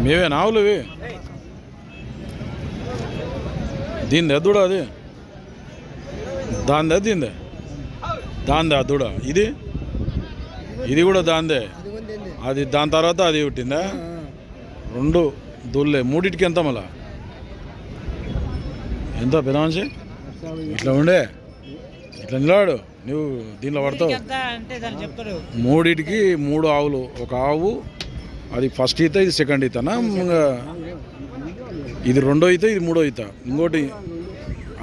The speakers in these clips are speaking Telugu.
మేవేనా ఆవులు ఇవి? దీందే దూడ అది? దాందే దీందే? దాందే ఆ దూడ. ఇది ఇది కూడా దాందే. అది దాని తర్వాత అది పుట్టిందా? రెండు దూళ్ళే. మూడింటికి ఎంత మళ్ళా? ఎంత పెద్ద మనిషి? ఇట్లా ఉండే ఇట్లా నిలవాడు నువ్వు దీనిలో పడతావు. మూడింటికి 3 ఆవులు. ఒక ఆవు అది ఫస్ట్ ఈత, ఇది సెకండ్ ఈతనా? ఇది రెండో ఈత, ఇది మూడో ఈత. ఇంకోటి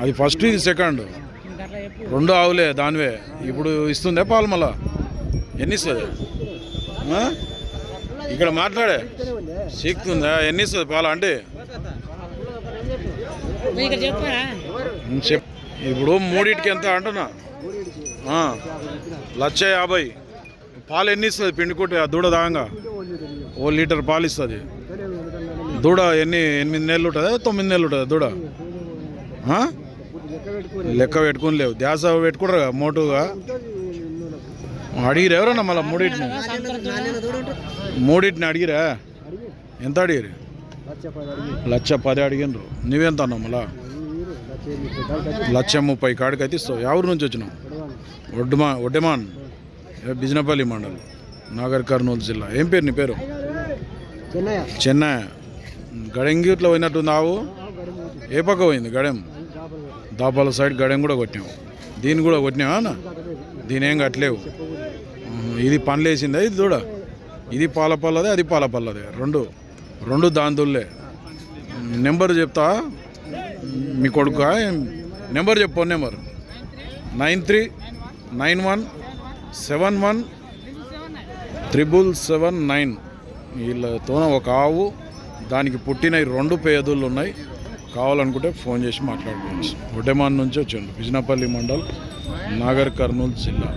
అది ఫస్ట్, ఇది సెకండ్. 2 ఆవులే దానివే. ఇప్పుడు ఇస్తుందే పాలు మళ్ళా? ఎన్ని ఇస్తుంది? ఇక్కడ మాట్లాడే సీక్తుందా? ఎన్ని ఇస్తుంది పాలు అంటే? ఇప్పుడు మూడింటికి ఎంత అంటున్నా? 1,50,000. పాలు ఎన్ని ఇస్తుంది పిండికొట్టి ఆ దూడ దాంగా? 1 లీటర్ పాలు ఇస్తుంది. దూడ 8 నెలలు ఉంటుందా 9 నెలలు ఉంటుందా దూడ? లెక్క పెట్టుకుని లేవు, ధ్యాస పెట్టుకుంటారు కదా మోటుగా. అడిగిరు ఎవరన్నా మళ్ళీ? మూడింటిని అడిగిరా? ఎంత అడిగిరు? 1,10,000 అడిగినరు. నువ్వెంత అన్నావు మళ్ళా? 1,30,000 కాడికి అయితే ఇస్తావు. ఎవరి నుంచి వచ్చినావు? ఒడ్డెమాన్ బిజినపల్లి మండల్, నాగర్ కర్నూలు జిల్లా. ఏం పేరు నీ పేరు? చెన్నై. గడెంగిట్లో పోయినట్టుంది ఆవు. ఏ పక్క పోయింది గడెం? దాపాల సైడ్ గడెం కూడా కొట్టినావు. దీన్ని కూడా కొట్టినావా? దీని ఏం కట్టలేవు. ఇది పనులు వేసిందా? ఇది దూడ ఇది పాల పల్లదే, అది పాల పల్లదే. రెండు దాంతుల్లే. నెంబర్ చెప్తా మీ కొడుకు. నెంబర్ చెప్పు. Phone number 9391717779. వీళ్ళతో ఒక ఆవు, దానికి పుట్టిన 2 పేదలు ఉన్నాయి. కావాలనుకుంటే ఫోన్ చేసి మాట్లాడుకోవచ్చు. ఒడ్డెమాన్ నుంచి వచ్చాను, బిజినపల్లి మండల్, నాగర్ కర్నూలు జిల్లా.